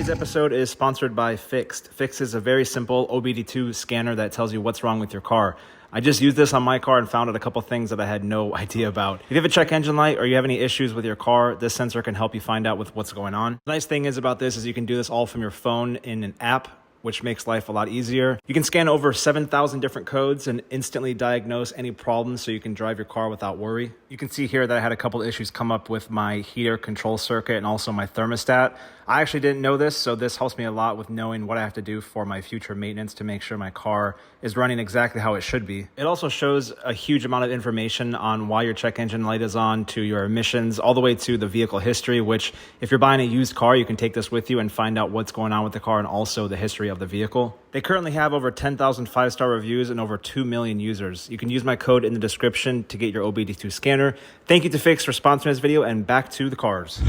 Today's episode is sponsored by Fixed. Fixed is a very simple OBD2 scanner that tells you what's wrong with your car. I just used this on my car and found out a couple things that I had no idea about. If you have a check engine light or you have any issues with your car, this sensor can help you find out what's going on. The nice thing is about this is you can do this all from your phone in an app, which makes life a lot easier. You can scan over 7,000 different codes and instantly diagnose any problems so you can drive your car without worry. You can see here that I had a couple issues come up with my heater control circuit and also my thermostat. I actually didn't know this, so this helps me a lot with knowing what I have to do for my future maintenance to make sure my car is running exactly how it should be. It also shows a huge amount of information on why your check engine light is on, to your emissions, all the way to the vehicle history, which if you're buying a used car, you can take this with you and find out what's going on with the car and also the history of the vehicle. They currently have over 10,000 5-star reviews and over 2 million users. You can use my code in the description to get your OBD2 scanner. Thank you to Fix for sponsoring this video, and back to the cars.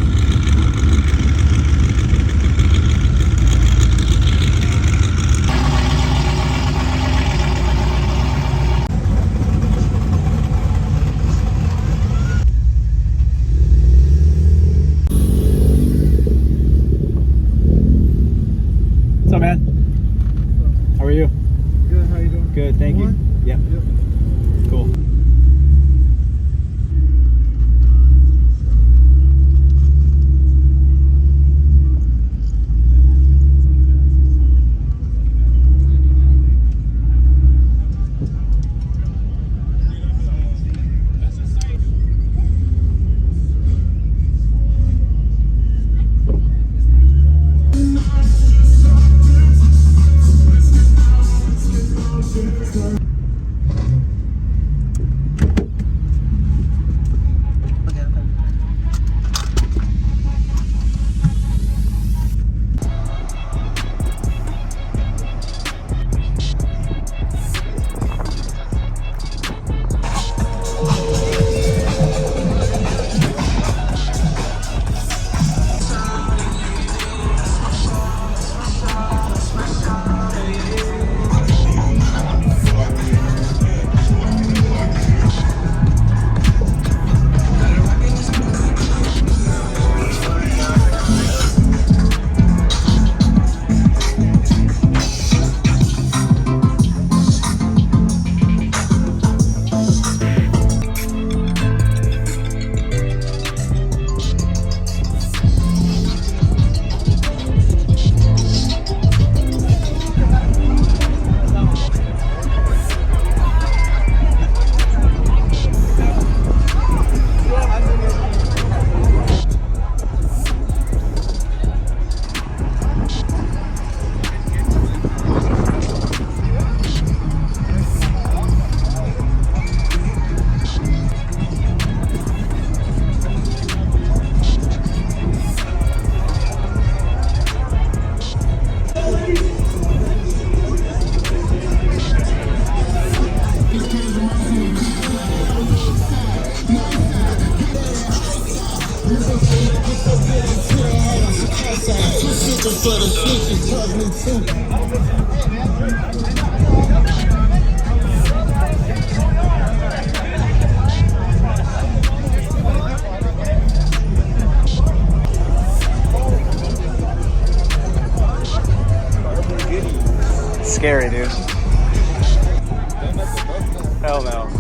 What's up, man? How are you? Good, how you doing? Good, thank you. Yeah. Yep. Cool. Scary, dude. Hell no.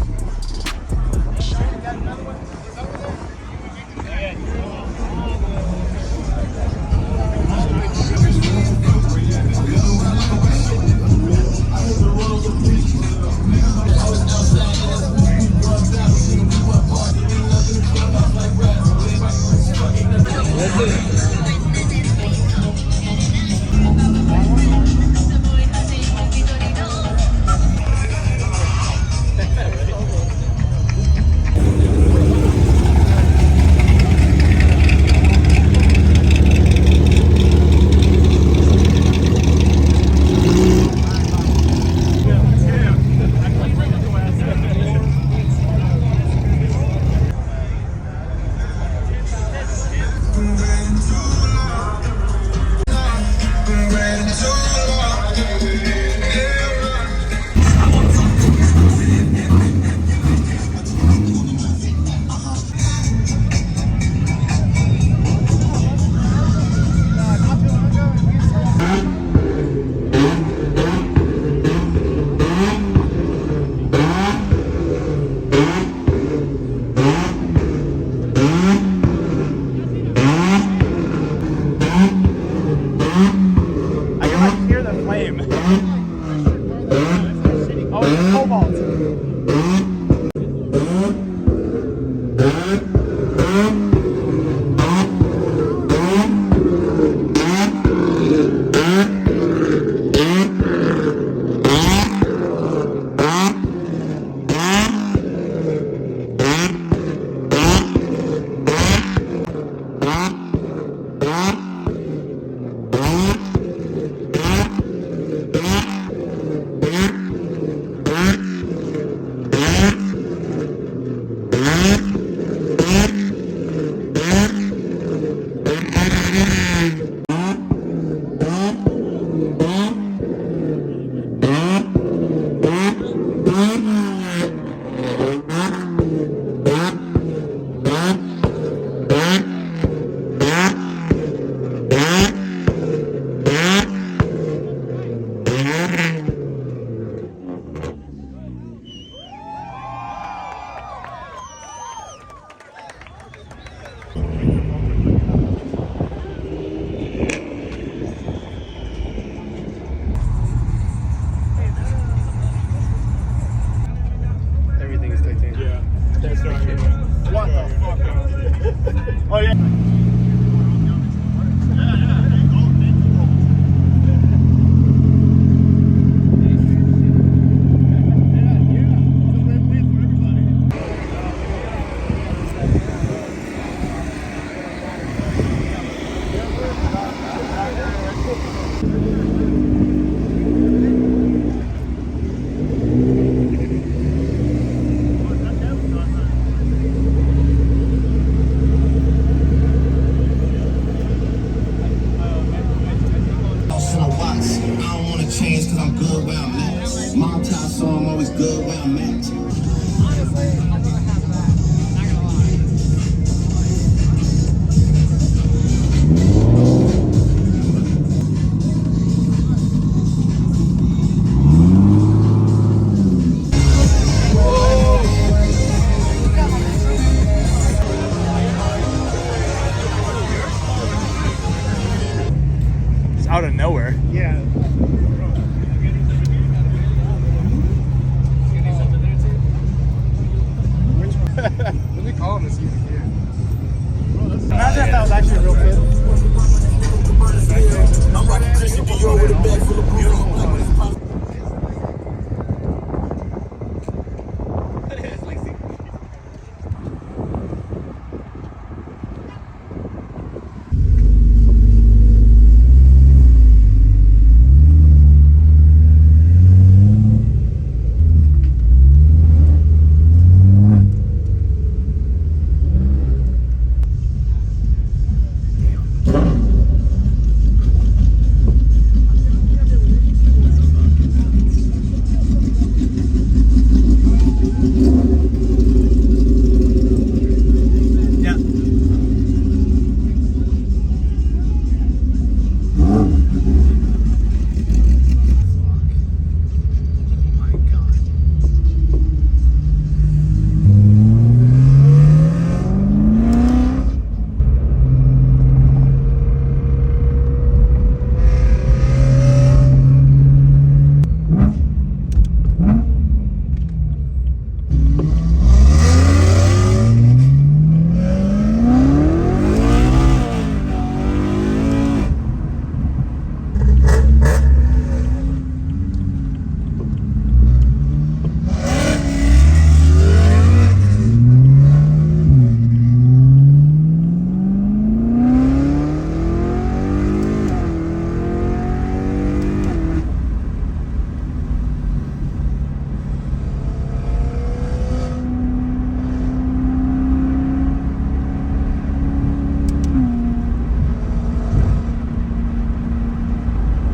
Everything is titanium. Yeah. That's right. What the fuck? Oh, yeah. Change cause I'm good where I'm at. Mom tie, so I'm always good where I'm at. Honestly, I'm gonna have that. Not gonna lie. It's out of nowhere. Yeah. Let me call him and see if he can. Imagine if that was actually a real kid. I'm rocking Christian Dior with a bag full of beautiful.